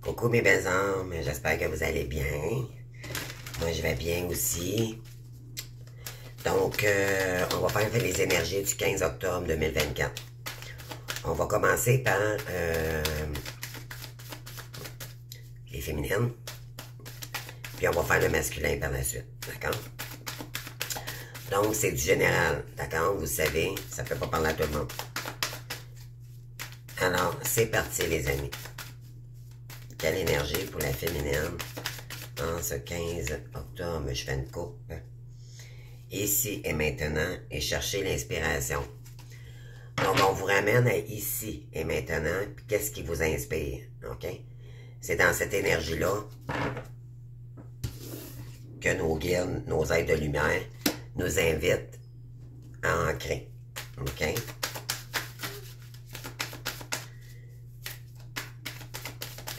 Coucou mes belles âmes, j'espère que vous allez bien. Moi je vais bien aussi. Donc, on va faire les énergies du 15 octobre 2024. On va commencer par les féminines. Puis on va faire le masculin par la suite, d'accord? Donc, c'est du général, d'accord? Vous savez, ça ne peut pas parler à tout le monde. Alors, c'est parti les amis. Quelle énergie pour la féminine en ce 15 octobre? Je fais une coupe. Ici et maintenant, et chercher l'inspiration. Donc, on vous ramène à ici et maintenant, puis qu'est-ce qui vous inspire, ok? C'est dans cette énergie-là que nos guides, nos êtres de lumière, nous invitent à ancrer, ok?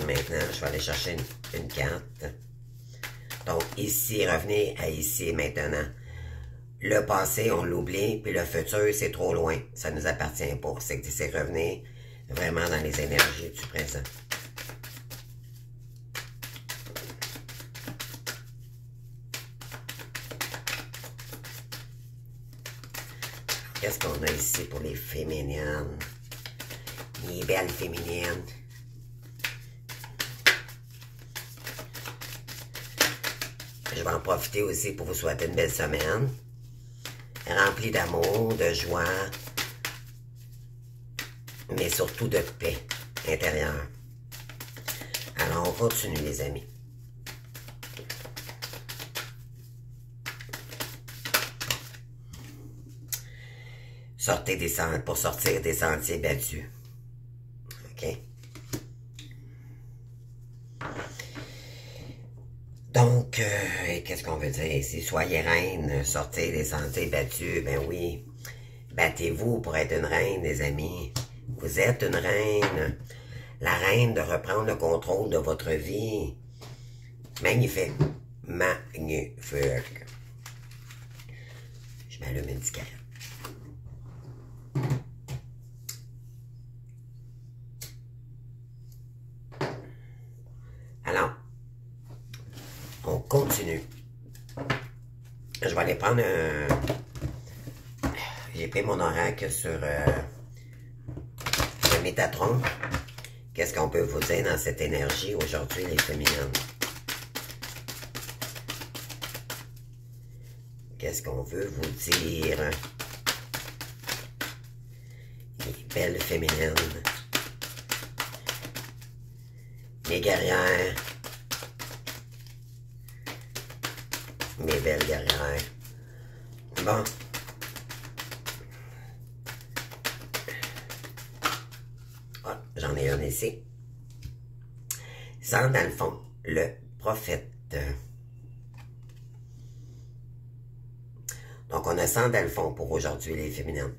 Maintenant, je vais aller chercher une carte. Donc, ici, revenez à ici et maintenant. Le passé, on l'oublie, puis le futur, c'est trop loin. Ça ne nous appartient pas. C'est revenir vraiment dans les énergies du présent. Qu'est-ce qu'on a ici pour les féminines? Les belles féminines. Je vais en profiter aussi pour vous souhaiter une belle semaine. Remplie d'amour, de joie, mais surtout de paix intérieure. Alors, on continue, les amis. Pour sortir des sentiers battus. OK? Donc, qu'est-ce qu'on veut dire ici? Soyez reine, sortez des sentiers battus. Ben oui, battez-vous pour être une reine, les amis. Vous êtes une reine. La reine de reprendre le contrôle de votre vie. Magnifique. Magnifique. Je m'allume une cigarette. Alors, on continue. Je vais aller prendre un... J'ai pris mon oracle sur le Métatron. Qu'est-ce qu'on peut vous dire dans cette énergie aujourd'hui, les féminines? Qu'est-ce qu'on veut vous dire? Les belles féminines. Les guerrières. Mes belles guerrières. Bon. Oh, j'en ai un ici. Sandalphon, le prophète. Donc, on a Sandalphon pour aujourd'hui, les féminines.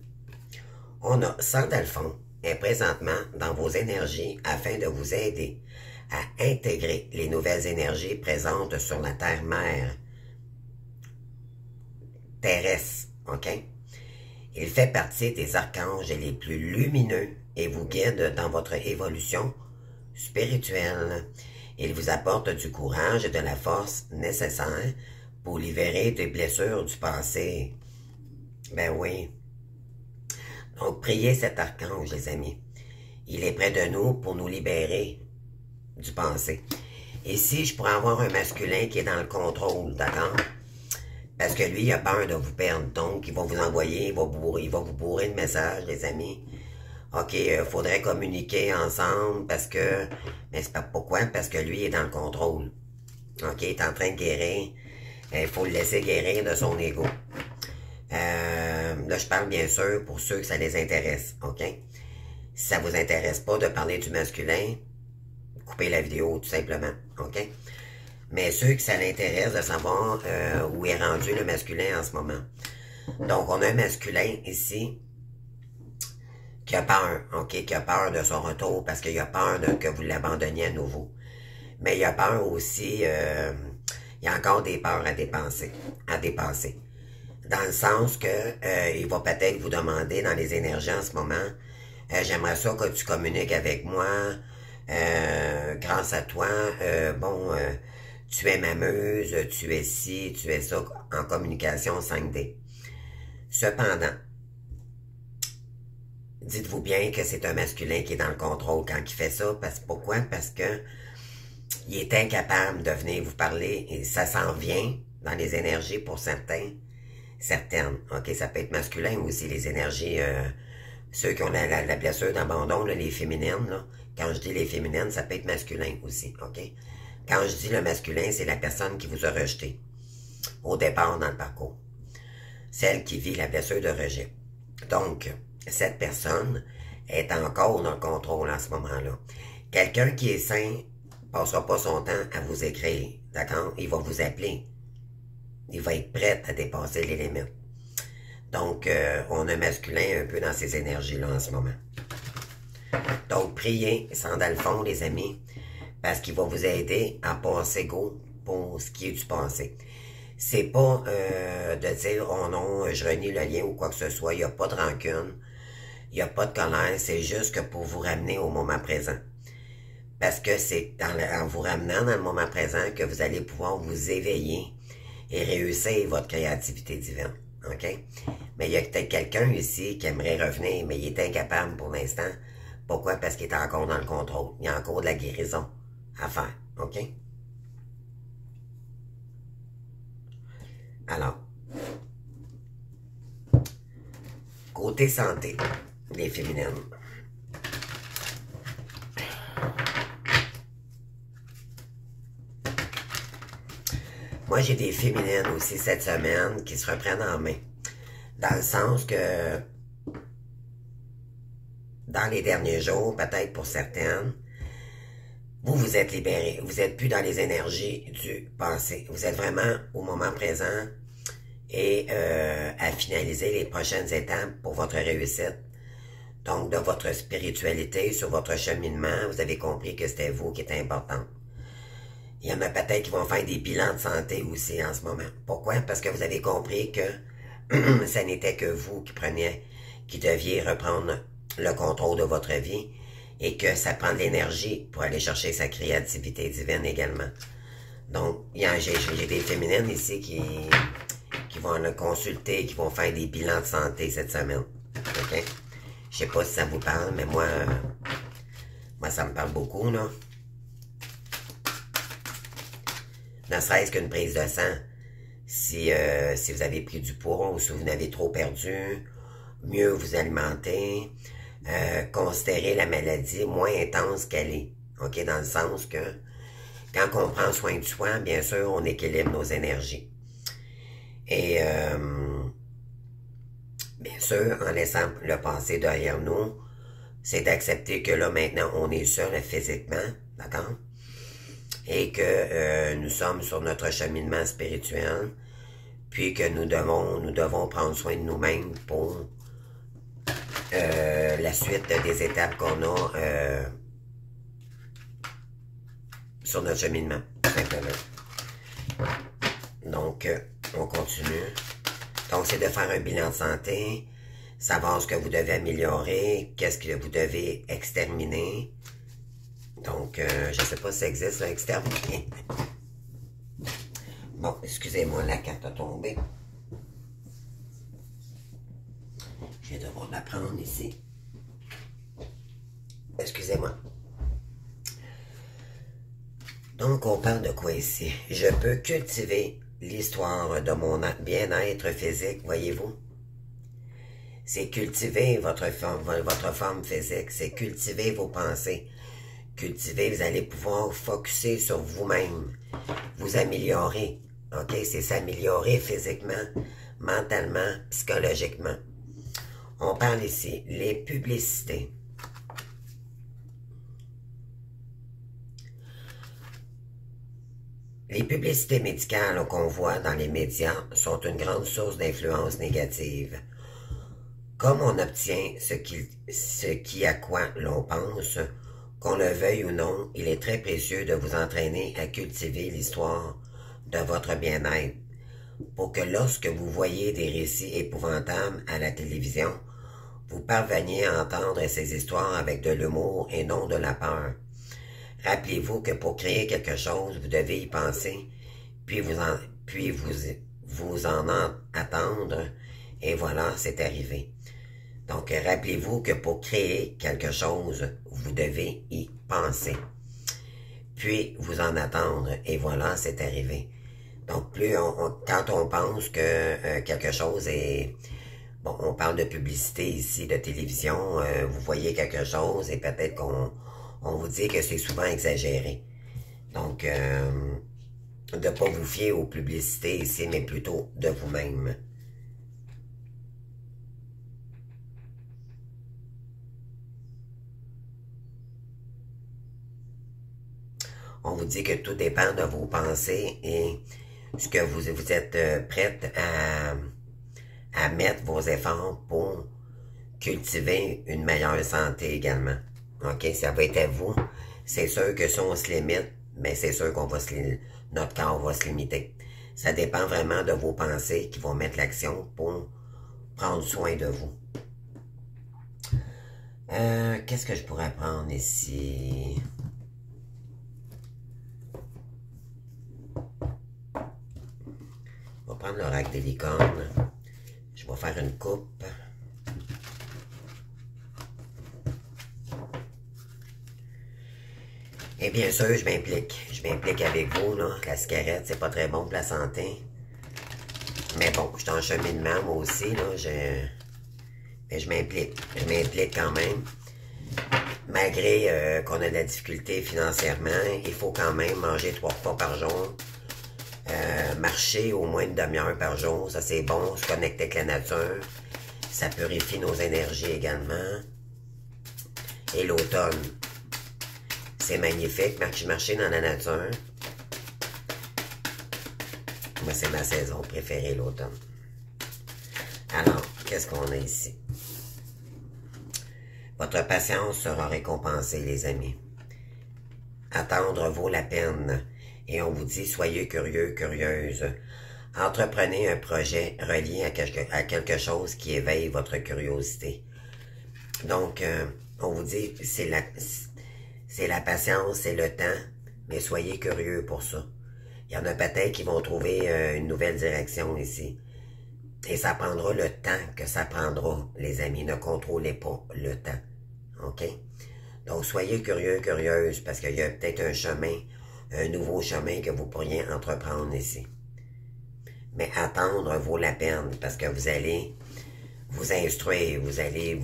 On a Sandalphon est présentement dans vos énergies afin de vous aider à intégrer les nouvelles énergies présentes sur la Terre-Mère terrestre, ok? Il fait partie des archanges les plus lumineux et vous guide dans votre évolution spirituelle. Il vous apporte du courage et de la force nécessaires pour libérer des blessures du passé. Ben oui. Donc, priez cet archange, les amis. Il est près de nous pour nous libérer du passé. Ici, je pourrais avoir un masculin qui est dans le contrôle, d'accord? Parce que lui, il a peur de vous perdre. Donc, il va vous envoyer, il va vous bourrer de messages, les amis. OK, faudrait communiquer ensemble parce que... Mais c'est pas pourquoi? Parce que lui, il est dans le contrôle. OK, il est en train de guérir. Il faut le laisser guérir de son ego. Là, je parle bien sûr pour ceux que ça les intéresse. OK? Si ça vous intéresse pas de parler du masculin, coupez la vidéo, tout simplement. OK? Mais ceux qui ça l'intéresse de savoir où est rendu le masculin en ce moment. Donc, on a un masculin ici qui a peur, ok, qui a peur de son retour parce qu'il a peur que vous l'abandonniez à nouveau. Mais il a peur aussi, il y a encore des peurs à dépasser. Dans le sens que il va peut-être vous demander dans les énergies en ce moment, j'aimerais ça que tu communiques avec moi grâce à toi, tu es ma muse, tu es ci, tu es ça, en communication 5D. Cependant, dites-vous bien que c'est un masculin qui est dans le contrôle quand il fait ça. Pourquoi? Parce que il est incapable de venir vous parler et ça s'en vient dans les énergies pour certaines. OK, ça peut être masculin aussi, les énergies, ceux qui ont la blessure d'abandon, les féminines, là. Quand je dis les féminines, ça peut être masculin aussi, OK? Quand je dis le masculin, c'est la personne qui vous a rejeté au départ dans le parcours. Celle qui vit la blessure de rejet. Donc, cette personne est encore dans le contrôle en ce moment-là. Quelqu'un qui est sain ne passera pas son temps à vous écrire, d'accord? Il va vous appeler. Il va être prêt à dépasser les limites. Donc, on a masculin un peu dans ces énergies-là en ce moment. Donc, priez sans dans le fond, les amis, parce qu'il va vous aider à passer go pour ce qui est du passé. C'est pas de dire, oh non, je renie le lien ou quoi que ce soit, il n'y a pas de rancune, il n'y a pas de colère, c'est juste que pour vous ramener au moment présent. Parce que c'est en vous ramenant dans le moment présent que vous allez pouvoir vous éveiller et réussir votre créativité divine. OK? Mais il y a peut-être quelqu'un ici qui aimerait revenir, mais il est incapable pour l'instant. Pourquoi? Parce qu'il est encore dans le contrôle. Il y a encore de la guérison à faire. OK? Alors, côté santé, les féminines. Moi, j'ai des féminines aussi cette semaine qui se reprennent en main. Dans le sens que, dans les derniers jours, peut-être pour certaines, vous êtes libérés. Vous n'êtes plus dans les énergies du passé. Vous êtes vraiment au moment présent et à finaliser les prochaines étapes pour votre réussite. Donc, de votre spiritualité, sur votre cheminement, vous avez compris que c'était vous qui était important. Il y en a peut-être qui vont faire des bilans de santé aussi en ce moment. Pourquoi? Parce que vous avez compris que ça n'était que vous qui deviez reprendre le contrôle de votre vie et que ça prend de l'énergie pour aller chercher sa créativité divine également. Donc, j'ai des féminines ici qui vont le consulter, qui vont faire des bilans de santé cette semaine. OK? Je sais pas si ça vous parle, mais moi ça me parle beaucoup, là. Ne serait-ce qu'une prise de sang. Si vous avez pris du poids ou si vous n'avez trop perdu, mieux vous alimenter, considérer la maladie moins intense qu'elle est. OK? Dans le sens que quand on prend soin de soi, bien sûr, on équilibre nos énergies. Et bien sûr, en laissant le passé derrière nous, c'est d'accepter que là, maintenant, on est seul physiquement, d'accord? Et que nous sommes sur notre cheminement spirituel, puis que nous devons prendre soin de nous-mêmes pour la suite des étapes qu'on a sur notre cheminement, simplement. Donc, on continue. Donc, c'est de faire un bilan de santé, savoir ce que vous devez améliorer, qu'est-ce que vous devez exterminer. Donc, je ne sais pas si ça existe, là, exterminer. Bon, excusez-moi, la carte a tombé. Je vais devoir la prendre ici. Excusez-moi. Donc, on parle de quoi ici? Je peux cultiver l'histoire de mon bien-être physique, voyez-vous? C'est cultiver votre forme physique, c'est cultiver vos pensées. Cultiver, vous allez pouvoir focusser sur vous-même, vous améliorer. OK? C'est s'améliorer physiquement, mentalement, psychologiquement. On parle ici, les publicités. Les publicités médicales qu'on voit dans les médias sont une grande source d'influence négative. Comme on obtient ce qui à quoi l'on pense, qu'on le veuille ou non, il est très précieux de vous entraîner à cultiver l'histoire de votre bien-être pour que lorsque vous voyez des récits épouvantables à la télévision, vous parveniez à entendre ces histoires avec de l'humour et non de la peur. Rappelez-vous que pour créer quelque chose, vous devez y penser, puis vous en attendre, et voilà, c'est arrivé. Donc, rappelez-vous que pour créer quelque chose, vous devez y penser, puis vous en attendre, et voilà, c'est arrivé. Donc, quand on pense que quelque chose est... Bon, on parle de publicité ici, de télévision, vous voyez quelque chose et peut-être qu'on vous dit que c'est souvent exagéré. Donc, de ne pas vous fier aux publicités ici, mais plutôt de vous-même. On vous dit que tout dépend de vos pensées et ce que vous êtes prête à mettre vos efforts pour cultiver une meilleure santé également. OK? Ça va être à vous. C'est sûr que si on se limite, mais c'est sûr qu'on va notre corps va se limiter. Ça dépend vraiment de vos pensées qui vont mettre l'action pour prendre soin de vous. Qu'est-ce que je pourrais prendre ici? On va prendre l'oracle des licornes. Je vais faire une coupe. Et bien sûr, je m'implique. Je m'implique avec vous, là. La cigarette, c'est pas très bon pour la santé. Mais bon, je suis en cheminement, moi aussi, là. Mais je m'implique. Je m'implique quand même. Malgré qu'on a de la difficulté financièrement, il faut quand même manger 3 fois par jour. Marcher au moins une demi-heure par jour, ça c'est bon. Se connecter avec la nature. Ça purifie nos énergies également. Et l'automne. C'est magnifique, marcher dans la nature. Moi, c'est ma saison préférée, l'automne. Alors, qu'est-ce qu'on a ici? Votre patience sera récompensée, les amis. Attendre vaut la peine. Et on vous dit, soyez curieux, curieuse. Entreprenez un projet relié à quelque chose qui éveille votre curiosité. Donc, on vous dit, c'est la patience, c'est le temps, mais soyez curieux pour ça. Il y en a peut-être qui vont trouver une nouvelle direction ici. Et ça prendra le temps que ça prendra, les amis. Ne contrôlez pas le temps. OK? Donc, soyez curieux, curieuse, parce qu'il y a peut-être un nouveau chemin que vous pourriez entreprendre ici. Mais attendre vaut la peine, parce que vous allez vous instruire, vous allez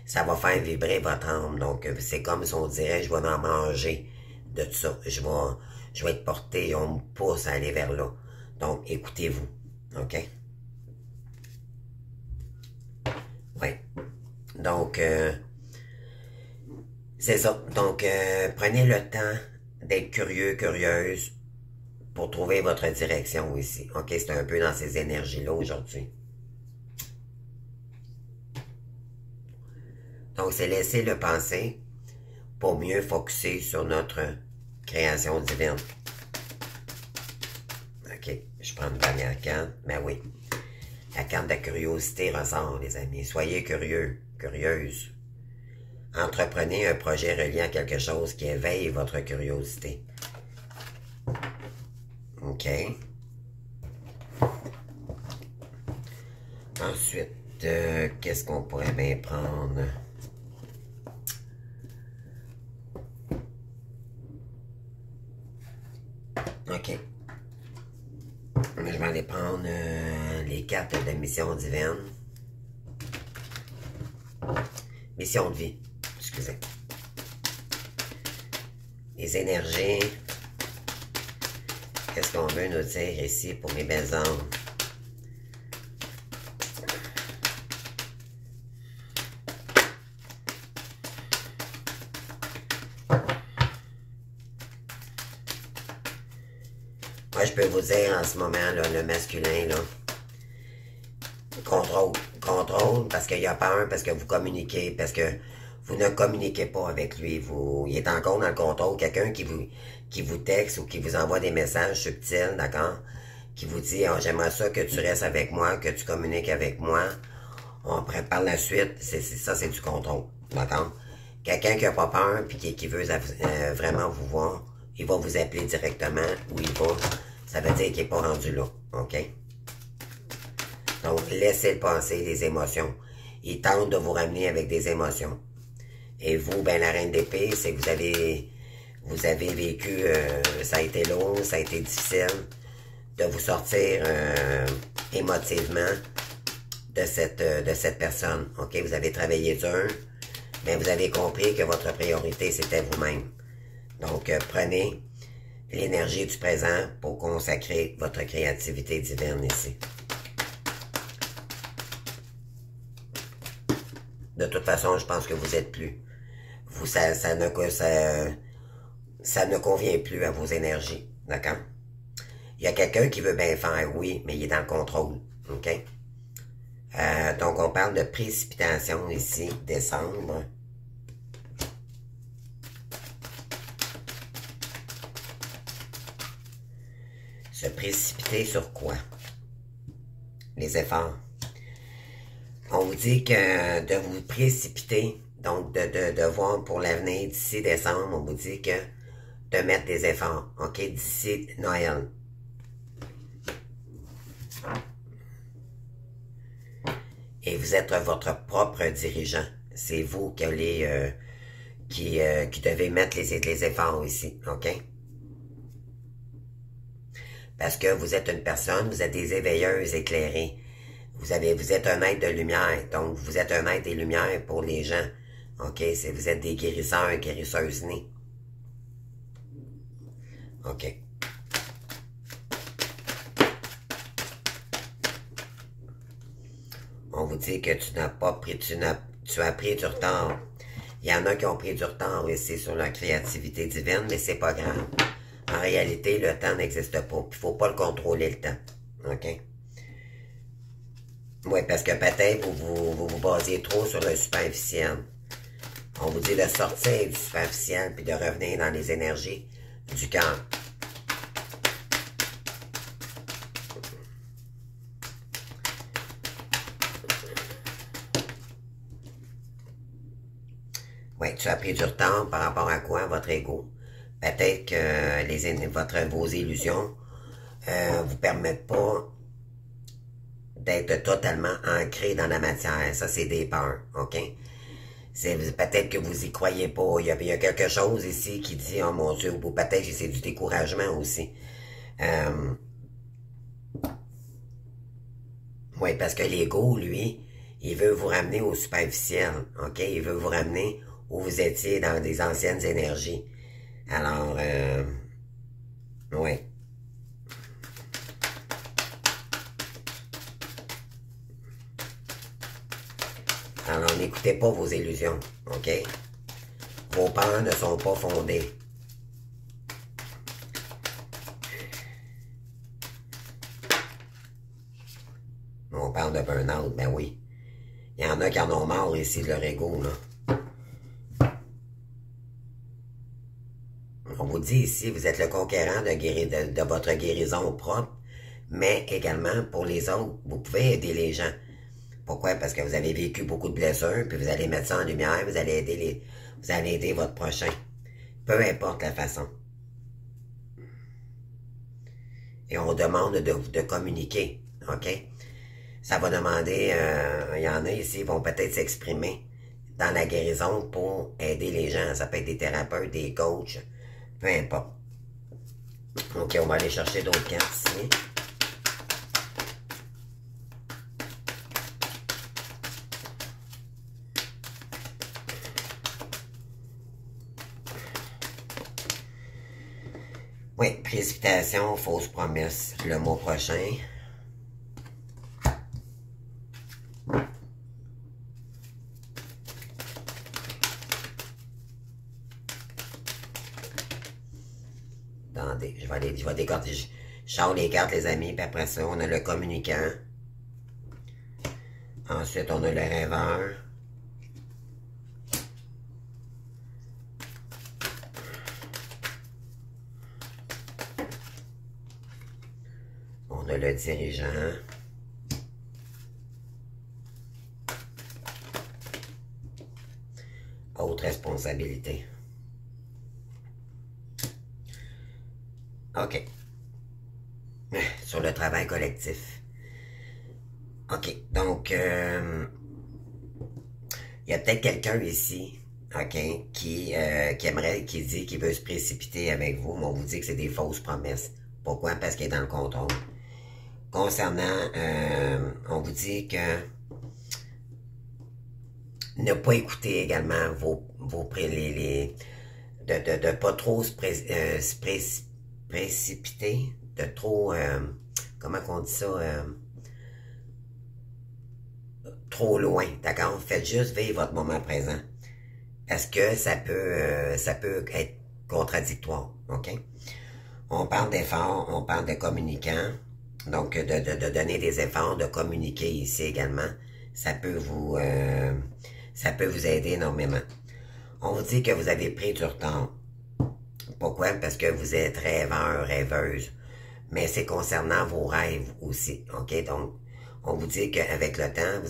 ça va faire vibrer votre âme. Donc, c'est comme si on dirait, je vais en manger de tout ça. Je vais être porté, on me pousse à aller vers là. Donc, écoutez-vous. OK? Oui. Donc, c'est ça. Donc, prenez le temps d'être curieux, curieuse pour trouver votre direction ici. OK? C'est un peu dans ces énergies-là aujourd'hui. Donc, c'est laisser le penser pour mieux focusser sur notre création divine. OK, je prends une dernière carte. Ben oui, la carte de la curiosité ressort, les amis. Soyez curieux, curieuse. Entreprenez un projet relié à quelque chose qui éveille votre curiosité. OK. Ensuite, qu'est-ce qu'on pourrait bien prendre? OK. Je vais aller prendre les cartes de mission divine. Mission de vie. Excusez. Les énergies. Qu'est-ce qu'on veut nous dire ici pour les belles âmes? Moi, je peux vous dire en ce moment, là, le masculin, là, contrôle, parce qu'il y a peur, parce que vous communiquez, parce que vous ne communiquez pas avec lui. Il est encore dans le contrôle. Quelqu'un qui vous texte ou qui vous envoie des messages subtils, d'accord? Qui vous dit, oh, j'aimerais ça que tu restes avec moi, que tu communiques avec moi. On prépare la suite. Ça, c'est du contrôle, d'accord? Quelqu'un qui n'a pas peur puis qui veut vraiment vous voir, il va vous appeler directement ou il va. Ça veut dire qu'il n'est pas rendu là. OK? Donc, laissez le passer, les émotions. Il tente de vous ramener avec des émotions. Et vous, ben la reine d'épée, c'est que vous avez vécu, ça a été long, ça a été difficile de vous sortir émotivement de cette personne. OK? Vous avez travaillé dur, mais vous avez compris que votre priorité, c'était vous-même. Donc, prenez l'énergie du présent pour consacrer votre créativité divine ici. De toute façon, je pense que vous êtes plus. Vous, ça ne convient plus à vos énergies. D'accord? Il y a quelqu'un qui veut bien faire, oui, mais il est dans le contrôle. OK? Donc, on parle de précipitation ici, décembre. Se précipiter sur quoi? Les efforts. On vous dit que de vous précipiter, donc de voir pour l'avenir d'ici décembre, on vous dit que de mettre des efforts, OK, d'ici Noël. Et vous êtes votre propre dirigeant. C'est vous qui allez, qui devez mettre les efforts ici, OK? Parce que vous êtes une personne, vous êtes des éveilleuses éclairées. Vous êtes un être de lumière, donc vous êtes un être des lumières pour les gens. OK? Vous êtes des guérisseurs, guérisseuses nées. OK. On vous dit que tu n'as pas pris, tu as pris du retard. Il y en a qui ont pris du retard ici sur leur créativité divine, mais c'est pas grave. En réalité, le temps n'existe pas. Il ne faut pas le contrôler, le temps. OK? Oui, parce que peut-être vous basez trop sur le superficiel. On vous dit de sortir du superficiel puis de revenir dans les énergies du cœur. Oui, tu as pris du retard par rapport à quoi? Votre ego. Peut-être que vos illusions vous permettent pas d'être totalement ancré dans la matière. Ça, c'est des peurs, OK? Peut-être que vous y croyez pas. Il y a quelque chose ici qui dit, oh mon Dieu, ou peut-être que c'est du découragement aussi. Oui, parce que l'ego, lui, il veut vous ramener au superficiel, OK? Il veut vous ramener où vous étiez dans des anciennes énergies. Alors, oui. Alors, n'écoutez pas vos illusions, OK? Vos peurs ne sont pas fondées. On parle de burn-out, ben oui. Il y en a qui en ont marre ici de leur ego, là. On vous dit ici, vous êtes le conquérant de votre guérison propre, mais également pour les autres, vous pouvez aider les gens. Pourquoi? Parce que vous avez vécu beaucoup de blessures, puis vous allez mettre ça en lumière, vous allez aider votre prochain. Peu importe la façon. Et on demande de communiquer, OK? Ça va demander, il y en a ici, ils vont peut-être s'exprimer dans la guérison pour aider les gens. Ça peut être des thérapeutes, des coachs, peu importe. OK, on va aller chercher d'autres cartes ici. Oui, précipitation, fausse promesse, le mois prochain. Attendez, je vais décortiquer. Je sors les cartes, les amis, puis après ça, on a le communicant. Ensuite, on a le rêveur. On a le dirigeant. d'autres responsabilités. OK. Sur le travail collectif. OK. Donc, il y a peut-être quelqu'un ici, OK, qui aimerait, qui dit qu'il veut se précipiter avec vous, mais on vous dit que c'est des fausses promesses. Pourquoi? Parce qu'il est dans le contrôle. Concernant, on vous dit que ne pas écouter également de pas trop se précipiter, de trop, comment qu'on dit ça, trop loin, d'accord? Faites juste vivre votre moment présent. Parce que ça peut être contradictoire, OK? On parle d'efforts, on parle de communicants, donc de donner des efforts, de communiquer ici également, ça peut vous aider énormément. On vous dit que vous avez pris du retard. Pourquoi? Parce que vous êtes rêveur, rêveuse, mais c'est concernant vos rêves aussi, OK? Donc, on vous dit qu'avec le temps,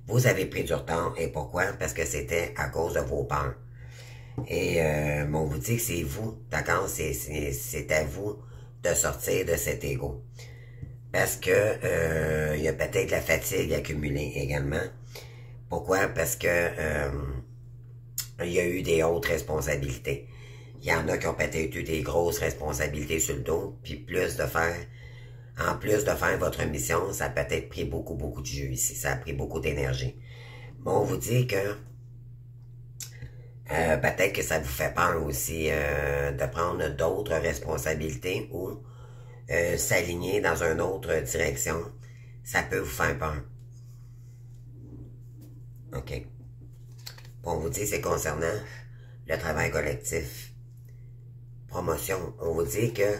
vous avez pris du retard. Et pourquoi? Parce que c'était à cause de vos peurs. Et on vous dit que c'est vous, d'accord? C'est à vous de sortir de cet ego. Parce que il y a peut-être la fatigue accumulée également. Pourquoi? Parce que il y a eu des autres responsabilités. Il y en a qui ont peut-être eu des grosses responsabilités sur le dos, puis en plus de faire votre mission, ça a peut-être pris beaucoup de jus ici, ça a pris beaucoup d'énergie. Bon, on vous dit que peut-être que ça vous fait peur aussi de prendre d'autres responsabilités ou s'aligner dans une autre direction. Ça peut vous faire peur. OK. On vous dit c'est concernant le travail collectif. Promotion. On vous dit que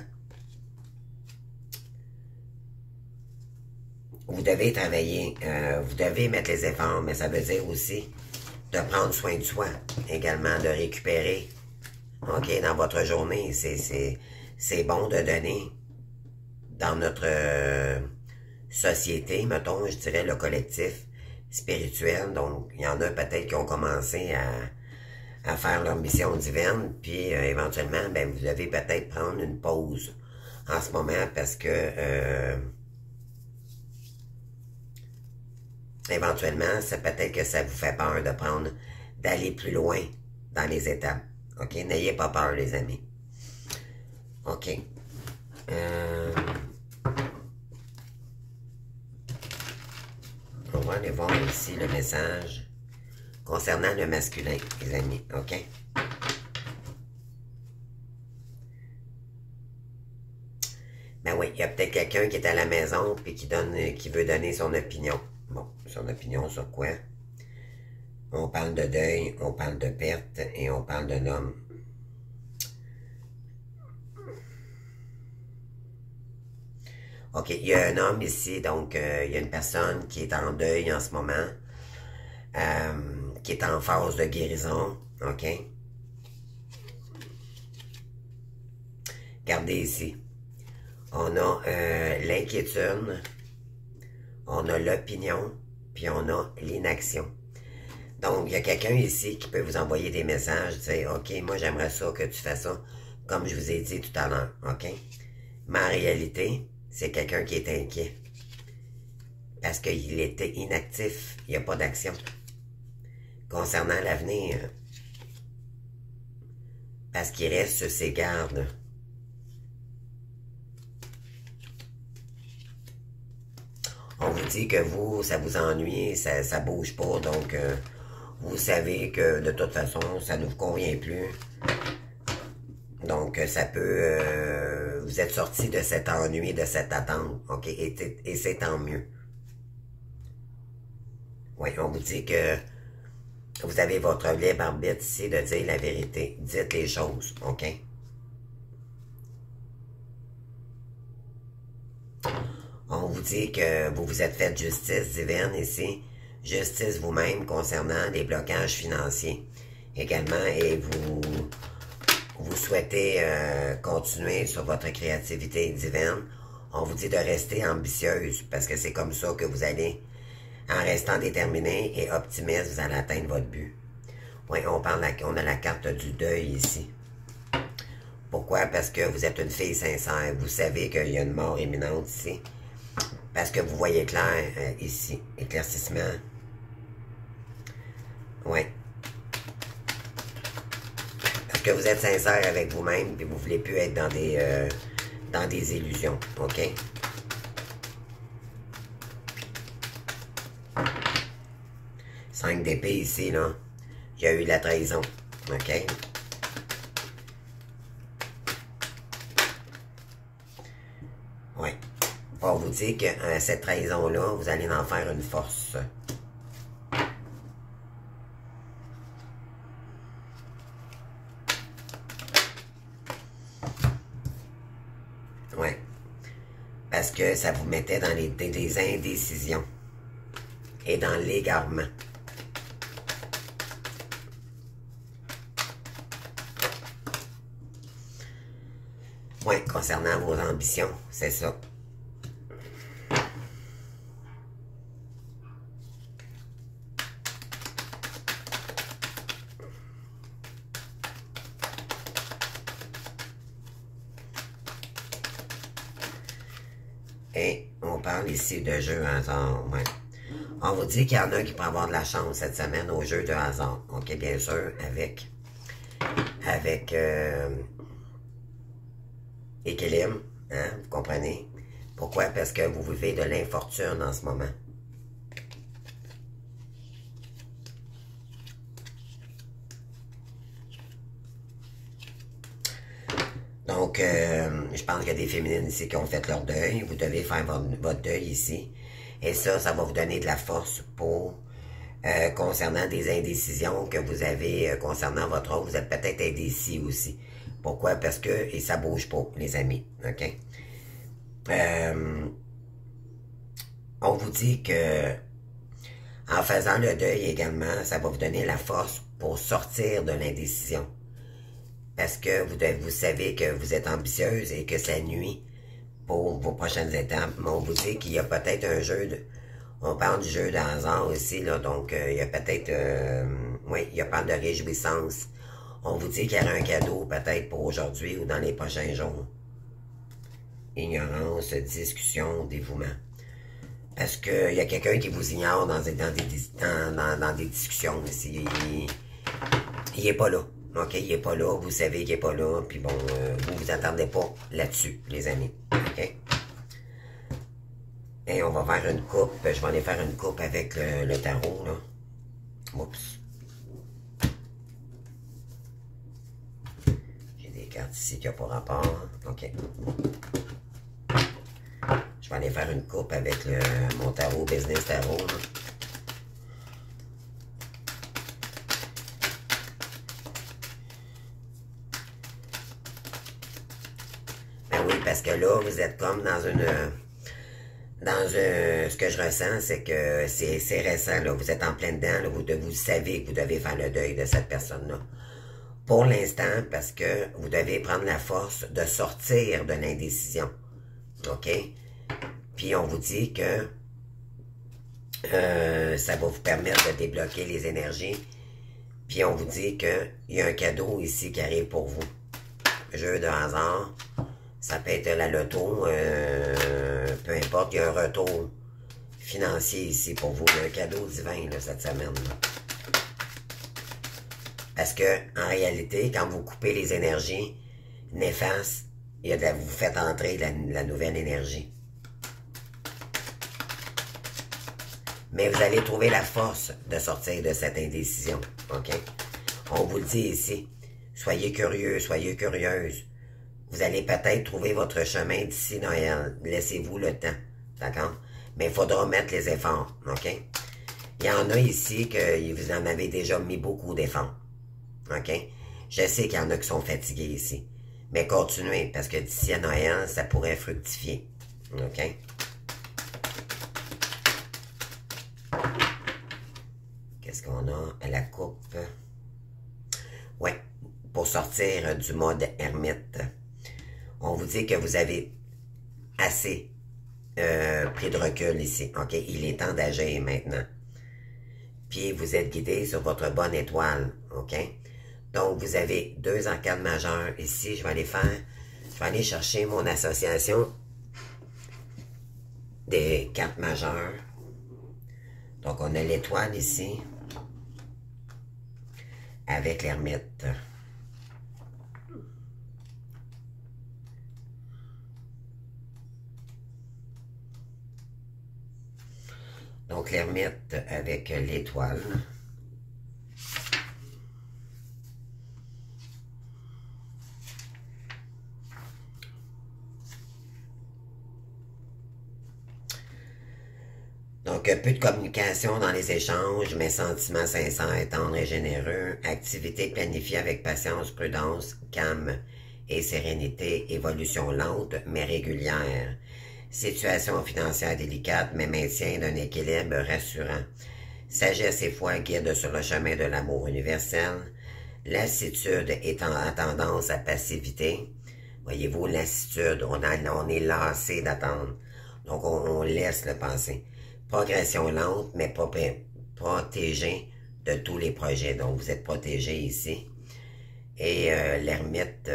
vous devez travailler, vous devez mettre les efforts, mais ça veut dire aussi de prendre soin de soi, également de récupérer, OK, dans votre journée. C'est bon de donner dans notre société, mettons, je dirais le collectif spirituel. Donc, il y en a peut-être qui ont commencé à faire leur mission divine, puis éventuellement, ben, vous devez peut-être prendre une pause en ce moment parce que éventuellement, c'est peut-être que ça vous fait peur d'aller plus loin dans les étapes. OK? N'ayez pas peur, les amis. OK. On va aller voir ici le message concernant le masculin, les amis. OK? Ben oui, il y a peut-être quelqu'un qui est à la maison et qui veut donner son opinion. Bon, son opinion sur quoi? On parle de deuil, on parle de perte et on parle d'un homme. OK, il y a un homme ici, donc il y a une personne qui est en deuil en ce moment, qui est en phase de guérison, OK? Regardez ici. On a l'inquiétude, on a l'opinion, puis on a l'inaction. Donc, il y a quelqu'un ici qui peut vous envoyer des messages, dire, OK, moi j'aimerais ça que tu fasses ça, comme je vous ai dit tout à l'heure, OK? Mais en réalité, c'est quelqu'un qui est inquiet. Parce qu'il était inactif, il n'y a pas d'action. Concernant l'avenir, parce qu'il reste sur ses gardes. On vous dit que vous, ça vous ennuie, ça bouge pas, donc vous savez que de toute façon, ça ne vous convient plus. Donc, ça peut... vous êtes sorti de cet ennui, de cette attente, OK? Et c'est tant mieux. Oui, on vous dit que vous avez votre libre arbitre ici de dire la vérité. Dites les choses, OK? On vous dit que vous vous êtes fait justice divine ici, justice vous-même concernant des blocages financiers également, et vous souhaitez continuer sur votre créativité divine. On vous dit de rester ambitieuse parce que c'est comme ça que vous allez, en restant déterminé et optimiste, vous allez atteindre votre but. Oui, on a la carte du deuil ici. Pourquoi? Parce que vous êtes une fille sincère. Vous savez qu'il y a une mort imminente ici. Parce que vous voyez clair ici. Éclaircissement. Oui. Parce que vous êtes sincère avec vous-même et vous ne voulez plus être dans des illusions. OK? Cinq d'épée ici, là. Il y a eu la trahison. OK? Oui. On vous dit que cette trahison-là, vous allez en faire une force. Oui. Parce que ça vous mettait dans des indécisions. Et dans l'égarement. Oui, concernant vos ambitions, c'est ça. Et on parle ici de jeu hasard, ouais. On vous dit qu'il y en a qui pourraient avoir de la chance cette semaine au jeu de hasard. OK, bien sûr, avec équilibre, hein, vous comprenez? Pourquoi? Parce que vous vivez de l'infortune en ce moment. Donc, je pense qu'il y a des féminines ici qui ont fait leur deuil. Vous devez faire votre deuil ici. Et ça va vous donner de la force pour, concernant des indécisions que vous avez concernant votre autre. Vous êtes peut-être indécis aussi. Pourquoi? Parce que, et ça bouge pas, les amis. OK? On vous dit que, en faisant le deuil également, ça va vous donner la force pour sortir de l'indécision. Parce que vous savez que vous êtes ambitieuse et que ça nuit pour vos prochaines étapes. Mais on vous dit qu'il y a peut-être un jeu on parle du jeu de hasard aussi, là, donc il y a peut-être... oui, il y a pas de réjouissance. On vous dit qu'il y aura un cadeau peut-être pour aujourd'hui ou dans les prochains jours. Ignorance, discussion, dévouement. Parce qu'il y a quelqu'un qui vous ignore dans des discussions ici. Il n'est pas là. OK, il n'est pas là, vous savez qu'il n'est pas là, puis bon, vous vous attendez pas là-dessus, les amis. OK? Et on va faire une coupe. Je vais aller faire une coupe avec le tarot, là. Oups. J'ai des cartes ici qui n'ont pas rapport. OK. Je vais aller faire une coupe avec mon tarot, Business Tarot, là. Parce que là, vous êtes comme ce que je ressens, c'est que c'est récent, là. Vous êtes en plein dedans, là. Vous savez que vous devez faire le deuil de cette personne-là. Pour l'instant, parce que vous devez prendre la force de sortir de l'indécision. OK? Puis on vous dit que ça va vous permettre de débloquer les énergies. Puis on vous dit qu'il y a un cadeau ici qui arrive pour vous. Jeu de hasard. Ça peut être la loto, peu importe, il y a un retour financier ici pour vous, un cadeau divin là, cette semaine. Là. Parce que, en réalité, quand vous coupez les énergies néfastes, vous faites entrer la nouvelle énergie. Mais vous allez trouver la force de sortir de cette indécision, OK? On vous le dit ici, soyez curieux, soyez curieuse. Vous allez peut-être trouver votre chemin d'ici Noël. Laissez-vous le temps, d'accord? Mais il faudra mettre les efforts, OK? Il y en a ici que vous en avez déjà mis beaucoup d'efforts, OK? Je sais qu'il y en a qui sont fatigués ici. Mais continuez, parce que d'ici à Noël, ça pourrait fructifier, OK? Qu'est-ce qu'on a à la coupe? Ouais, pour sortir du mode ermite. On vous dit que vous avez assez pris de recul ici. OK? Il est temps d'agir maintenant. Puis vous êtes guidé sur votre bonne étoile. OK? Donc, vous avez 2 arcades majeures. Ici, je vais aller chercher mon association des cartes majeures. Donc, on a l'étoile ici, avec l'ermite. Donc, l'ermite avec l'étoile. Donc, peu de communication dans les échanges, mais sentiments sincères, tendres et généreux. Activité planifiée avec patience, prudence, calme et sérénité. Évolution lente, mais régulière. Situation financière délicate, mais maintien d'un équilibre rassurant. Sagesse et foi guident sur le chemin de l'amour universel. Lassitude étant à tendance à passivité. Voyez-vous, lassitude, on est lassé d'attendre. Donc, on laisse le passer. Progression lente, mais protégé de tous les projets. Donc, vous êtes protégé ici. Et l'ermite...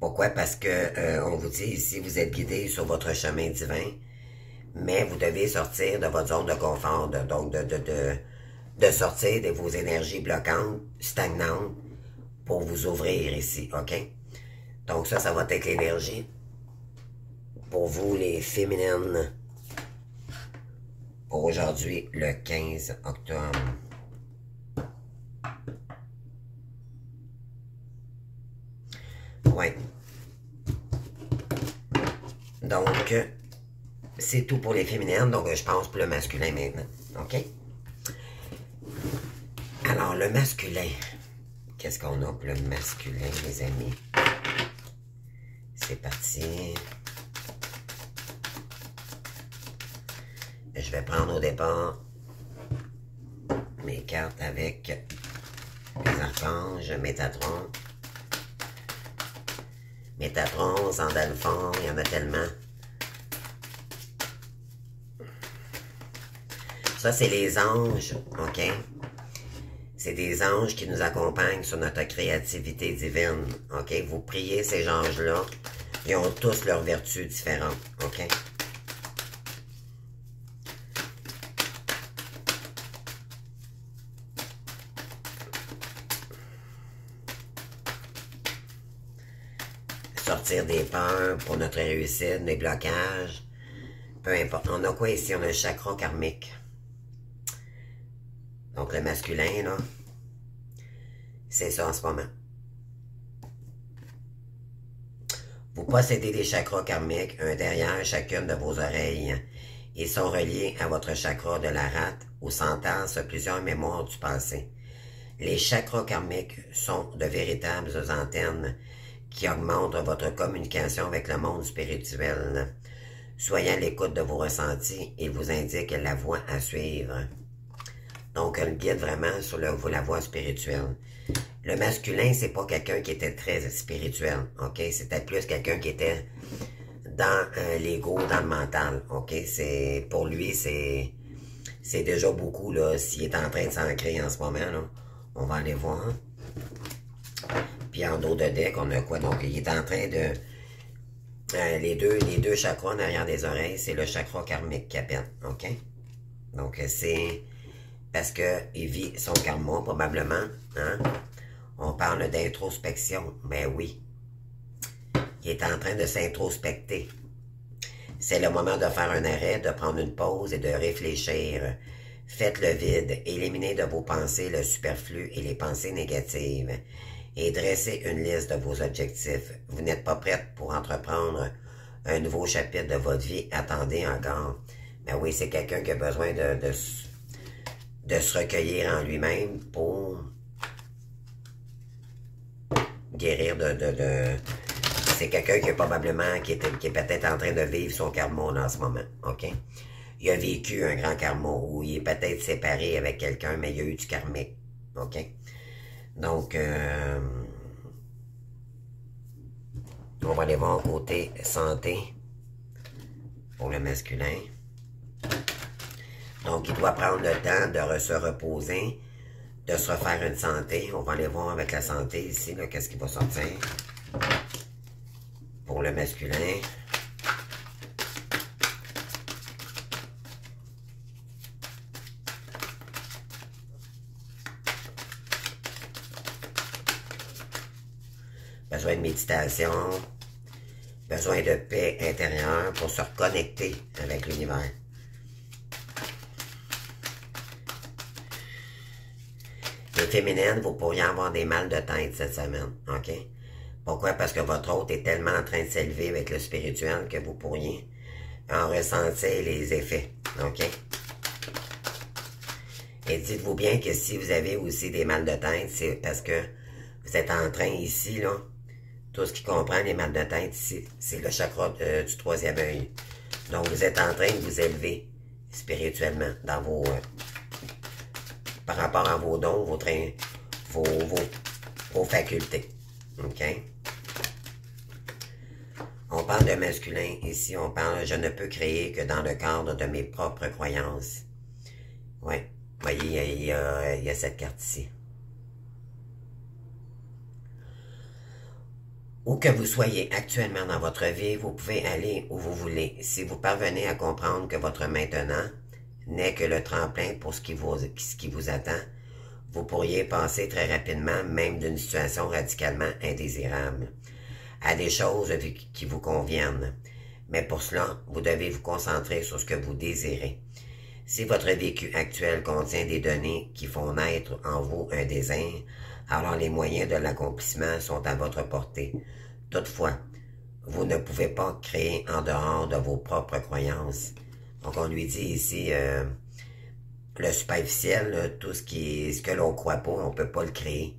pourquoi? Parce que on vous dit ici, vous êtes guidé sur votre chemin divin, mais vous devez sortir de votre zone de confort, donc de sortir de vos énergies bloquantes, stagnantes, pour vous ouvrir ici, OK? Donc ça va être l'énergie pour vous, les féminines, pour aujourd'hui, le 15 octobre. Ouais. Donc, c'est tout pour les féminines. Donc, je pense pour le masculin maintenant. OK? Alors, le masculin. Qu'est-ce qu'on a pour le masculin, les amis? C'est parti. Je vais prendre au départ mes cartes avec les archanges, Métatron. Métatron, Sandalphon, il y en a tellement. Ça, c'est les anges, OK? C'est des anges qui nous accompagnent sur notre créativité divine, OK? Vous priez ces anges-là, ils ont tous leurs vertus différentes, OK? Sortir des peurs pour notre réussite, des blocages, peu importe. On a quoi ici? On a le chakra karmique. Donc le masculin, là, c'est ça en ce moment. Vous possédez des chakras karmiques, un derrière chacune de vos oreilles. Ils sont reliés à votre chakra de la rate où s'entassent plusieurs mémoires du passé. Les chakras karmiques sont de véritables antennes qui augmente votre communication avec le monde spirituel. Soyez à l'écoute de vos ressentis, il vous indique la voie à suivre. Donc, elle guide vraiment sur la voie spirituelle. Le masculin, c'est pas quelqu'un qui était très spirituel, OK? C'était plus quelqu'un qui était dans l'ego, dans le mental, OK? Pour lui, c'est déjà beaucoup, là, s'il est en train de s'ancrer en ce moment, là. On va aller voir. Puis en dos de deck, on a quoi? Donc, il est en train de... les deux chakras en arrière des oreilles, c'est le chakra karmique qui appelle, OK? Donc, c'est parce qu'il vit son karma, probablement, hein? On parle d'introspection, ben oui. Il est en train de s'introspecter. C'est le moment de faire un arrêt, de prendre une pause et de réfléchir. Faites le vide, éliminez de vos pensées le superflu et les pensées négatives. Et dressez une liste de vos objectifs. Vous n'êtes pas prête pour entreprendre un nouveau chapitre de votre vie. Attendez encore. Mais oui, c'est quelqu'un qui a besoin de se recueillir en lui-même pour guérir c'est quelqu'un qui est probablement, qui est peut-être en train de vivre son karma en ce moment, OK? Il a vécu un grand karma où il est peut-être séparé avec quelqu'un, mais il y a eu du karmique, OK? Donc, on va aller voir côté santé pour le masculin. Donc, il doit prendre le temps de se reposer, de se refaire une santé. On va aller voir avec la santé ici, qu'est-ce qui va sortir pour le masculin. Besoin de méditation, besoin de paix intérieure pour se reconnecter avec l'univers. Les féminines, vous pourriez avoir des mal de tête cette semaine, ok? Pourquoi? Parce que votre hôte est tellement en train de s'élever avec le spirituel que vous pourriez en ressentir les effets, ok? Et dites-vous bien que si vous avez aussi des mal de tête, c'est parce que vous êtes en train ici, là, tout ce qui comprend les mal de tête ici, c'est le chakra du troisième œil. Donc, vous êtes en train de vous élever spirituellement dans vos... par rapport à vos dons, vos facultés. OK? On parle de masculin. Ici, on parle « Je ne peux créer que dans le cadre de mes propres croyances ». Oui. Voyez, il y a cette carte ici. Où que vous soyez actuellement dans votre vie, vous pouvez aller où vous voulez. Si vous parvenez à comprendre que votre maintenant n'est que le tremplin pour ce qui vous attend, vous pourriez passer très rapidement, même d'une situation radicalement indésirable, à des choses qui vous conviennent. Mais pour cela, vous devez vous concentrer sur ce que vous désirez. Si votre vécu actuel contient des données qui font naître en vous un désir, alors les moyens de l'accomplissement sont à votre portée. Toutefois, vous ne pouvez pas créer en dehors de vos propres croyances. Donc on lui dit ici, le superficiel, là, tout ce que l'on croit pas, on peut pas le créer.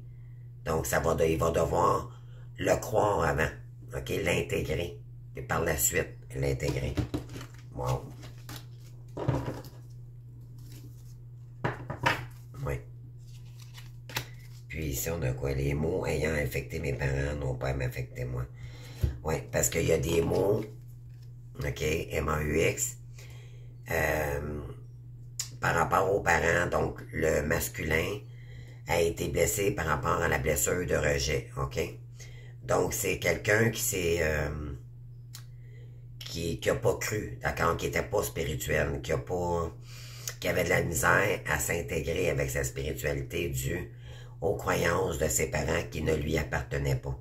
Donc il va devoir le croire avant, ok, l'intégrer, et par la suite l'intégrer. Wow. Oui. Puis ici, on a quoi? Les mots ayant affecté mes parents n'ont pas à m'affecter moi. Oui, parce qu'il y a des mots, ok, M-A-U-X, par rapport aux parents, donc le masculin a été blessé par rapport à la blessure de rejet, ok? Donc, c'est quelqu'un qui s'est... qui a pas cru, d'accord, qui était pas spirituel, qui avait de la misère à s'intégrer avec sa spiritualité due aux croyances de ses parents qui ne lui appartenaient pas.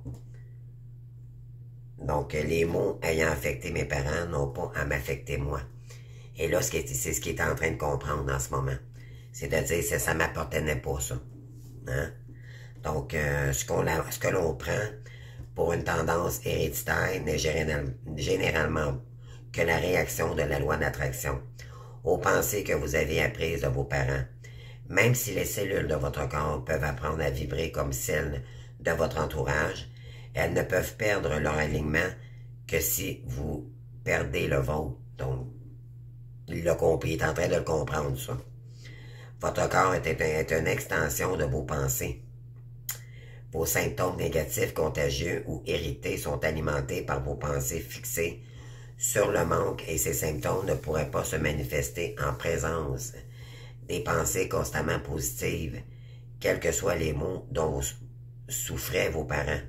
Donc, les mots ayant affecté mes parents n'ont pas à m'affecter moi. Et là, c'est ce qu'il est en train de comprendre en ce moment. C'est de dire, ça m'appartenait pas, ça. Hein? Donc, ce que l'on prend pour une tendance héréditaire n'est généralement que la réaction de la loi d'attraction aux pensées que vous avez apprises de vos parents. Même si les cellules de votre corps peuvent apprendre à vibrer comme celles de votre entourage, elles ne peuvent perdre leur alignement que si vous perdez le vôtre. Donc, il l'a compris, il est en train de le comprendre, ça. Votre corps est une extension de vos pensées. Vos symptômes négatifs, contagieux ou irrités sont alimentés par vos pensées fixées sur le manque et ces symptômes ne pourraient pas se manifester en présence des pensées constamment positives, quels que soient les maux dont souffraient vos parents.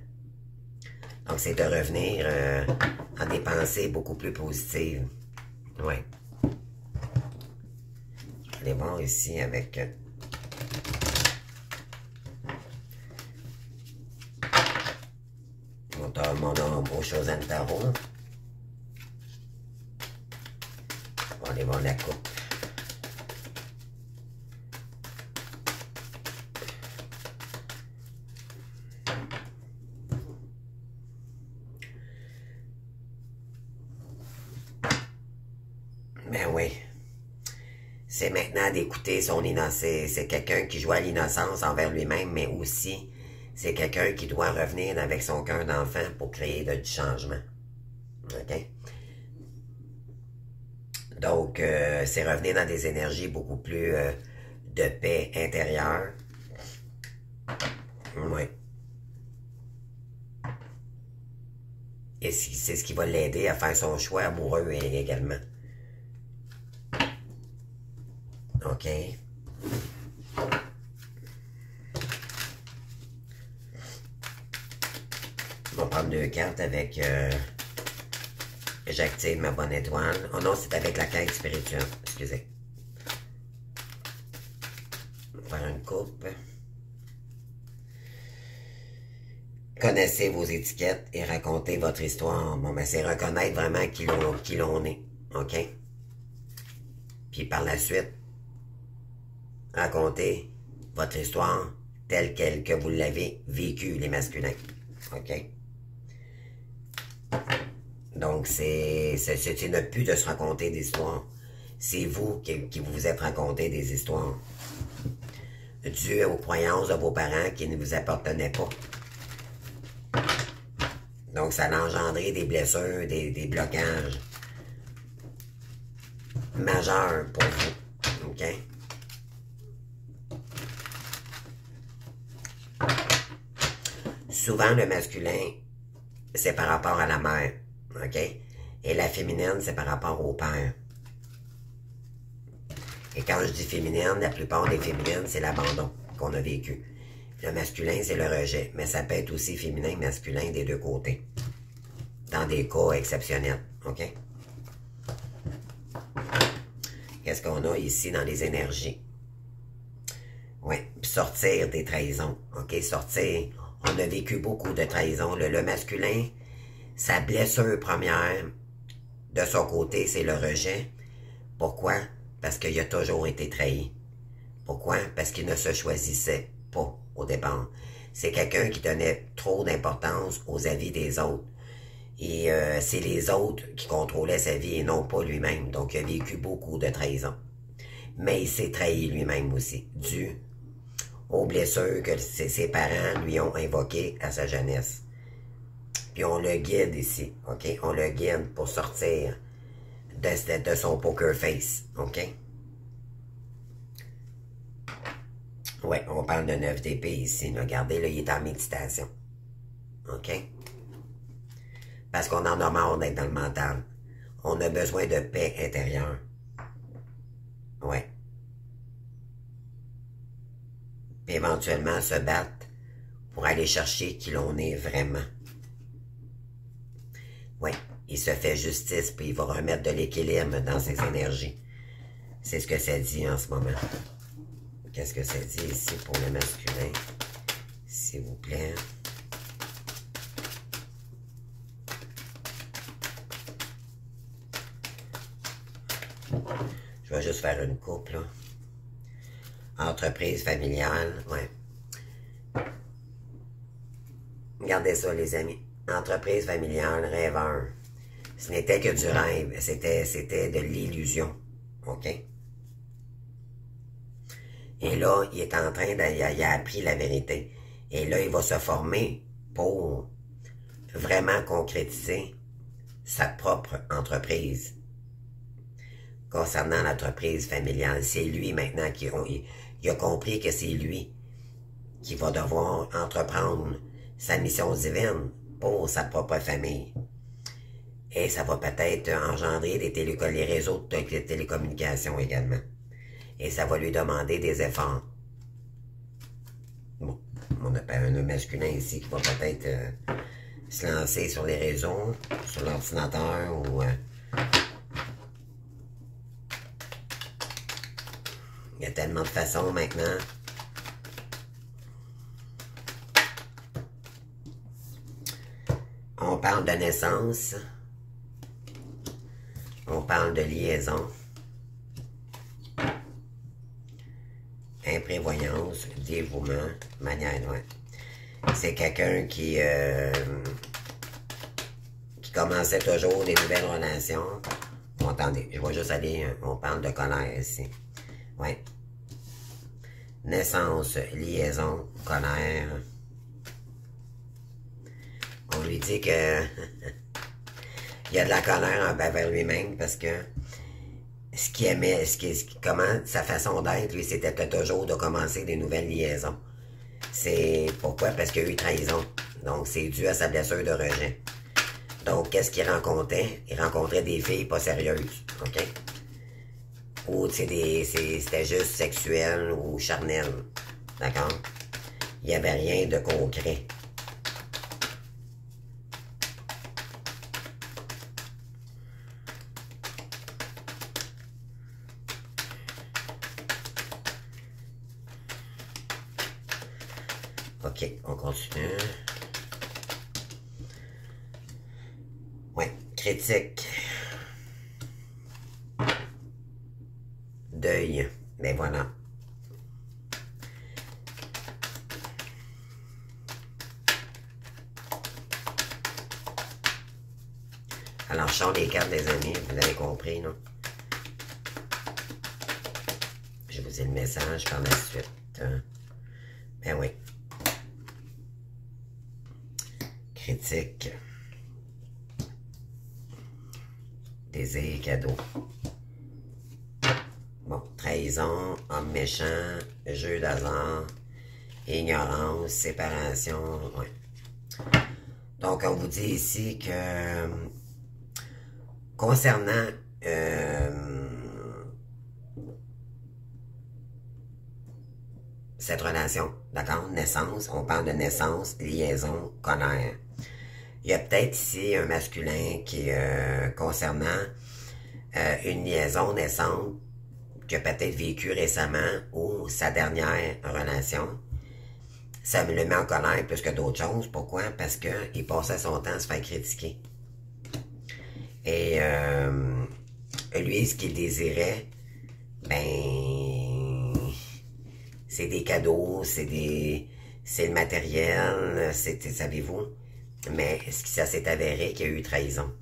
Donc, c'est de revenir à des pensées beaucoup plus positives. Oui. Allez voir ici avec... mon ombre aux choses à tarot. On va aller voir la coupe. Ben oui. C'est maintenant d'écouter son innocence. C'est quelqu'un qui joue à l'innocence envers lui-même, mais aussi c'est quelqu'un qui doit revenir avec son cœur d'enfant pour créer du changement. OK? Donc, c'est revenir dans des énergies beaucoup plus de paix intérieure. Oui. Et c'est ce qui va l'aider à faire son choix amoureux également. OK? On va prendre 2 cartes avec... j'active ma bonne étoile. Oh non, c'est avec la quête spirituelle. Excusez. On va faire une coupe. Connaissez vos étiquettes et racontez votre histoire. Bon, ben, c'est reconnaître vraiment qui l'on est. OK? Puis par la suite, racontez votre histoire telle que vous l'avez vécue, les masculins. OK? Donc, c'est notre but de se raconter des histoires. C'est vous qui vous êtes raconté des histoires. Dû aux croyances de vos parents qui ne vous appartenaient pas. Donc, ça a engendré des blessures, des blocages majeurs pour vous. OK? Souvent, le masculin, c'est par rapport à la mère. OK? Et la féminine, c'est par rapport au père. Et quand je dis féminine, la plupart des féminines, c'est l'abandon qu'on a vécu. Le masculin, c'est le rejet. Mais ça peut être aussi féminin, masculin des deux côtés. Dans des cas exceptionnels. OK? Qu'est-ce qu'on a ici dans les énergies? Oui, sortir des trahisons. OK? Sortir. On a vécu beaucoup de trahisons. Le masculin, sa blessure première, de son côté, c'est le rejet. Pourquoi? Parce qu'il a toujours été trahi. Pourquoi? Parce qu'il ne se choisissait pas au départ. C'est quelqu'un qui donnait trop d'importance aux avis des autres. Et c'est les autres qui contrôlaient sa vie et non pas lui-même. Donc, il a vécu beaucoup de trahisons. Mais il s'est trahi lui-même aussi, dû aux blessures que ses parents lui ont invoquées à sa jeunesse. Puis on le guide ici, OK? On le guide pour sortir de son poker face, OK? Ouais, on parle de 9 d'épée ici. Là. Regardez, là, il est en méditation. OK? Parce qu'on en a marre d'être dans le mental. On a besoin de paix intérieure. Ouais. Puis éventuellement se battre pour aller chercher qui l'on est vraiment. Ouais. Il se fait justice, puis il va remettre de l'équilibre dans ses énergies. C'est ce que ça dit en ce moment. Qu'est-ce que ça dit ici pour le masculin? S'il vous plaît. Je vais juste faire une coupe, là. Entreprise familiale, ouais. Regardez ça, les amis. Entreprise familiale, rêveur. Ce n'était que du rêve. C'était de l'illusion. OK? Et là, il est en train il a appris la vérité. Et là, il va se former pour vraiment concrétiser sa propre entreprise. Concernant l'entreprise familiale, c'est lui maintenant il a compris que c'est lui qui va devoir entreprendre sa mission divine pour sa propre famille. Et ça va peut-être engendrer les réseaux de télécommunications également. Et ça va lui demander des efforts. Bon, on a un masculin ici qui va peut-être se lancer sur les réseaux, sur l'ordinateur ou... il y a tellement de façons maintenant. On parle de naissance. On parle de liaison. Imprévoyance, dévouement, manière, ouais. C'est quelqu'un qui commençait toujours des nouvelles relations. Bon, attendez, je vais juste aller, on parle de colère ici. Ouais. Naissance, liaison, colère. On lui dit que il y a de la colère envers lui-même parce que ce qu'il aimait, comment sa façon d'être, lui, c'était toujours de commencer des nouvelles liaisons. C'est pourquoi? Parce qu'il y a eu trahison. Donc, c'est dû à sa blessure de rejet. Donc, qu'est-ce qu'il rencontrait? Il rencontrait des filles pas sérieuses. OK? Ou c'était juste sexuel ou charnel. D'accord? Il n'y avait rien de concret. OK, on continue. Ouais, critique. Deuil. Ben voilà. Alors, je sors les cartes des amis, vous avez compris, non? Je vous ai le message par la suite. Ben oui. Critique. Désir, cadeau. Bon, trahison, homme méchant, jeu d'hasard, ignorance, séparation, ouais. Donc, on vous dit ici que concernant cette relation, d'accord? Naissance, on parle de naissance, liaison, colère. Il y a peut-être ici un masculin qui, concernant une liaison naissante qu'il a peut-être vécu récemment ou sa dernière relation, ça me le met en colère plus que d'autres choses. Pourquoi? Parce qu'il passait son temps à se faire critiquer. Et lui, ce qu'il désirait, ben, c'est des cadeaux, c'est le matériel, savez-vous? Mais ça s'est avéré qu'il y a eu trahison.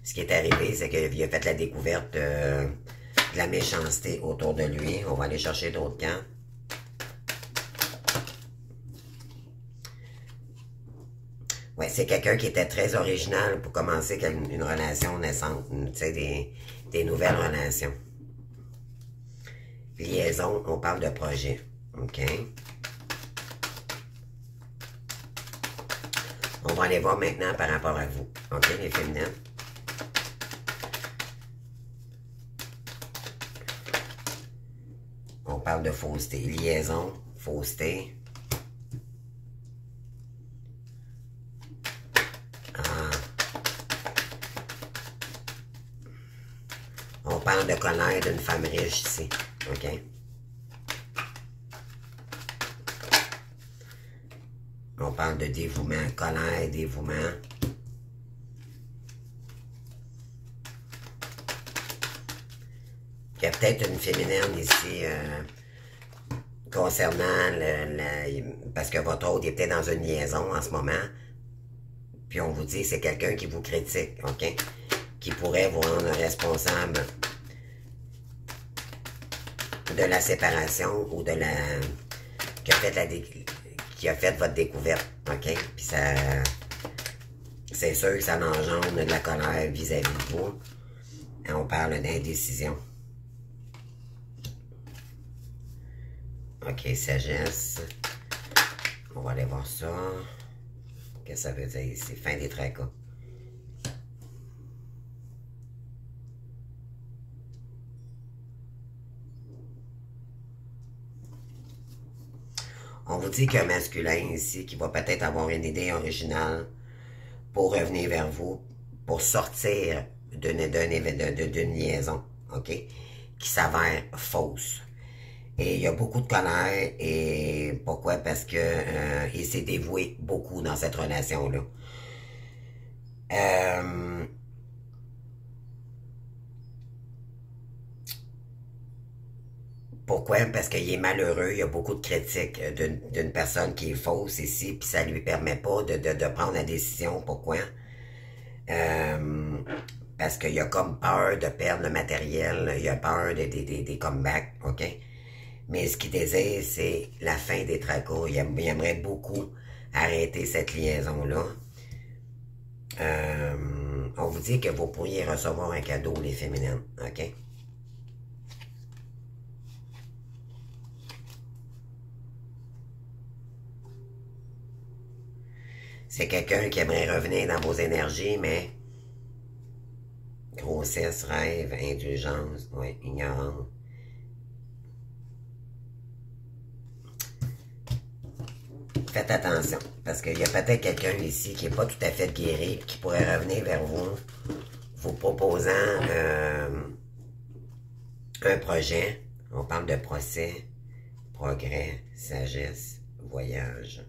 Ce qui est arrivé, c'est qu'il a fait la découverte de la méchanceté autour de lui. On va aller chercher d'autres cartes. Ouais, c'est quelqu'un qui était très original pour commencer une relation naissante. Tu sais, des nouvelles relations. Liaison, on parle de projet. OK? On va aller voir maintenant par rapport à vous. OK, les féminines? On parle de fausseté. Liaison, fausseté. On parle de colère d'une femme riche ici. OK? On parle de dévouement, colère, dévouement. Il y a peut-être une féminine ici concernant parce que votre autre est peut-être dans une liaison en ce moment. Puis on vous dit que c'est quelqu'un qui vous critique, OK? Qui pourrait vous rendre responsable de la séparation ou de la... qui a fait votre découverte, OK? Puis ça... C'est sûr que ça engendre de la colère vis-à-vis de vous. Et on parle d'indécision. OK, sagesse. On va aller voir ça. Qu'est-ce que ça veut dire ici? Fin des tracas. On vous dit qu'un masculin ici qui va peut-être avoir une idée originale pour revenir vers vous, pour sortir d'une liaison, OK? Qui s'avère fausse. Et il y a beaucoup de colère. Et pourquoi? Parce que il s'est dévoué beaucoup dans cette relation-là. Pourquoi? Parce qu'il est malheureux, il y a beaucoup de critiques d'une personne qui est fausse ici, puis ça lui permet pas de prendre la décision. Pourquoi? Parce qu'il a comme peur de perdre le matériel, il a peur des comebacks, OK? Mais ce qu'il désire, c'est la fin des tracas. Il aimerait beaucoup arrêter cette liaison-là. On vous dit que vous pourriez recevoir un cadeau, les féminines, OK? C'est quelqu'un qui aimerait revenir dans vos énergies, mais grossesse, rêve, indulgence, ouais, ignorance. Faites attention, parce qu'il y a peut-être quelqu'un ici qui n'est pas tout à fait guéri, qui pourrait revenir vers vous proposant un projet. On parle de procès, progrès, sagesse, voyage.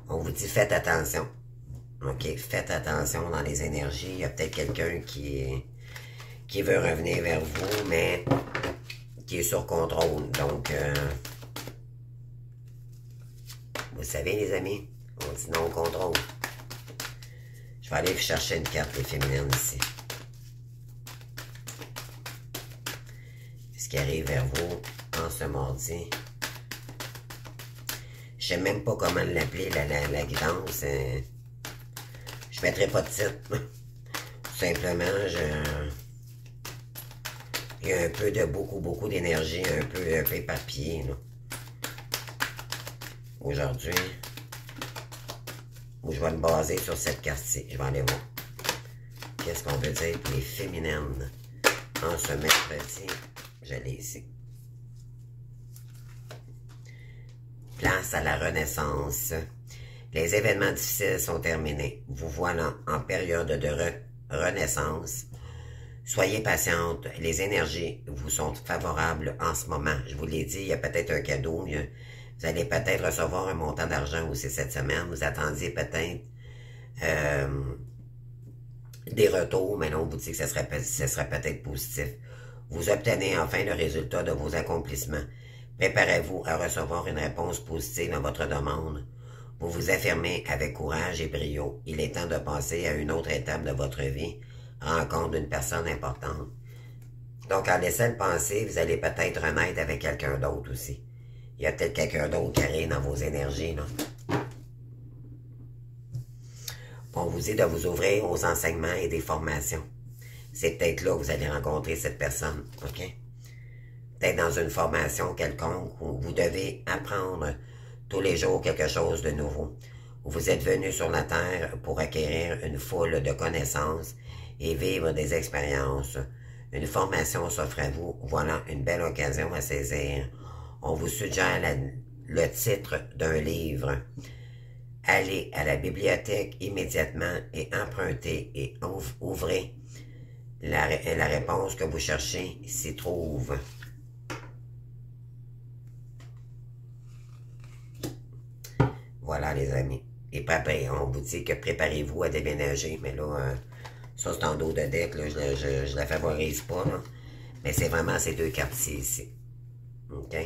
On vous dit faites attention. OK, faites attention dans les énergies. Il y a peut-être quelqu'un qui veut revenir vers vous, mais qui est sur contrôle. Donc, vous savez, les amis, on dit non au contrôle. Je vais aller vous chercher une carte, les féminines, ici. Ce qui arrive vers vous en ce mardi. Je sais même pas comment l'appeler, la guidance. Je mettrai pas de titre. Tout simplement, il y a un peu de beaucoup d'énergie, un peu éparpillée, là. Aujourd'hui, où je vais me baser sur cette carte-ci. Je vais aller voir. Qu'est-ce qu'on veut dire pour les féminines en ce mercredi? Je l'ai ici. Place à la renaissance. Les événements difficiles sont terminés. Vous voilà en période de renaissance. Soyez patiente. Les énergies vous sont favorables en ce moment. Je vous l'ai dit, il y a peut-être un cadeau. Vous allez peut-être recevoir un montant d'argent aussi cette semaine. Vous attendiez peut-être des retours, mais là, on vous dit que ce serait peut-être positif. Vous obtenez enfin le résultat de vos accomplissements. Préparez-vous à recevoir une réponse positive à votre demande. Vous vous affirmez avec courage et brio. Il est temps de passer à une autre étape de votre vie, rencontre d'une personne importante. Donc, en laissant le penser, vous allez peut-être renaître avec quelqu'un d'autre aussi. Il y a peut-être quelqu'un d'autre qui arrive dans vos énergies, là. On vous dit de vous ouvrir aux enseignements et des formations. C'est peut-être là que vous allez rencontrer cette personne, OK? Peut-être dans une formation quelconque où vous devez apprendre tous les jours quelque chose de nouveau. Vous êtes venu sur la Terre pour acquérir une foule de connaissances et vivre des expériences. Une formation s'offre à vous. Voilà une belle occasion à saisir. On vous suggère le titre d'un livre. Allez à la bibliothèque immédiatement et empruntez et ouvrez. La réponse que vous cherchez s'y trouve. Voilà, les amis. Et après, on vous dit que préparez-vous à déménager. Mais là, ça, c'est en dos de deck. Là, je la favorise pas. Là. Mais c'est vraiment ces deux cartes-ci ici. OK?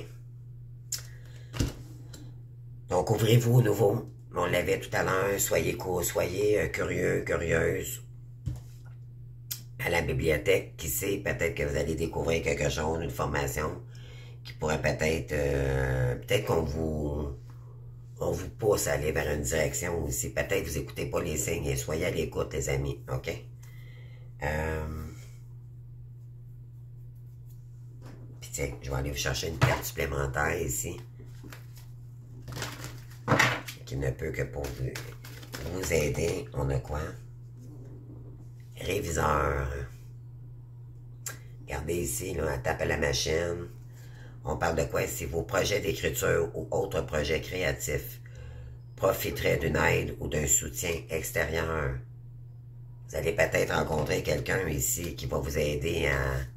Donc, ouvrez-vous au nouveau. On l'avait tout à l'heure. Soyez curieux, curieuse. À la bibliothèque, qui sait, peut-être que vous allez découvrir quelque chose, une formation qui pourrait peut-être qu'on vous pousse à aller vers une direction aussi. Peut-être vous écoutez pas les signes et soyez à l'écoute, les amis, OK? Puis tiens, je vais aller vous chercher une carte supplémentaire ici, qui ne peut que pour vous aider. On a quoi? Réviseur. Regardez ici, là, elle tape à la machine. On parle de quoi ici? Vos projets d'écriture ou autres projets créatifs profiteraient d'une aide ou d'un soutien extérieur. Vous allez peut-être rencontrer quelqu'un ici qui va vous aider à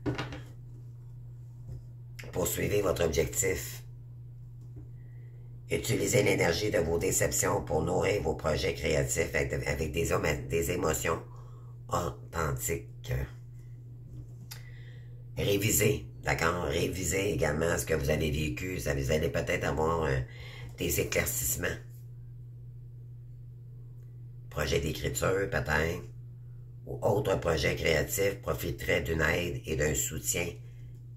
poursuivre votre objectif. Utilisez l'énergie de vos déceptions pour nourrir vos projets créatifs avec des émotions authentiques. Révisez, d'accord? Révisez également ce que vous avez vécu. Vous allez peut-être avoir des éclaircissements. Projet d'écriture, peut-être, ou autre projet créatif profiterait d'une aide et d'un soutien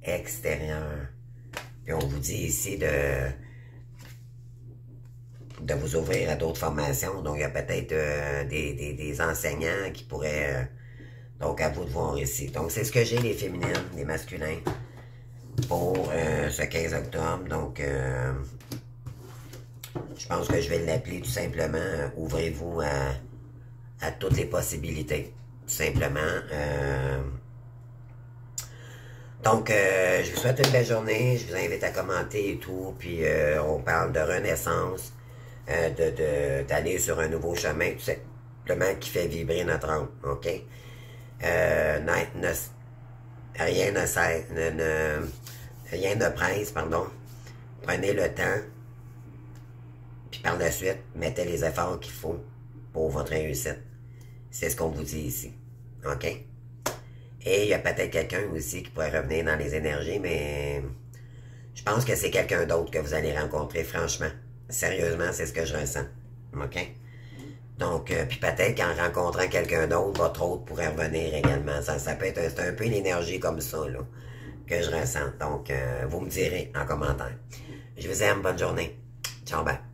extérieur. Puis on vous dit ici de vous ouvrir à d'autres formations. Donc, il y a peut-être des enseignants qui pourraient... donc, à vous de voir ici. Donc, c'est ce que j'ai, les féminines, les masculins, pour ce 15 octobre. Donc, Je pense que je vais l'appeler tout simplement ouvrez-vous à toutes les possibilités. Tout simplement. Donc, je vous souhaite une belle journée. Je vous invite à commenter et tout. Puis, on parle de renaissance, d'aller sur un nouveau chemin, tout simplement qui fait vibrer notre âme. OK? Rien ne cesse, rien ne presse, pardon. Prenez le temps. Puis par la suite, mettez les efforts qu'il faut pour votre réussite. C'est ce qu'on vous dit ici. OK? Et il y a peut-être quelqu'un aussi qui pourrait revenir dans les énergies, mais je pense que c'est quelqu'un d'autre que vous allez rencontrer, franchement. Sérieusement, c'est ce que je ressens. OK? Donc, puis peut-être qu'en rencontrant quelqu'un d'autre, votre autre pourrait revenir également. Ça peut être c'est un peu une énergie comme ça, là, que je ressens. Donc, vous me direz en commentaire. Je vous aime, bonne journée. Ciao, bye.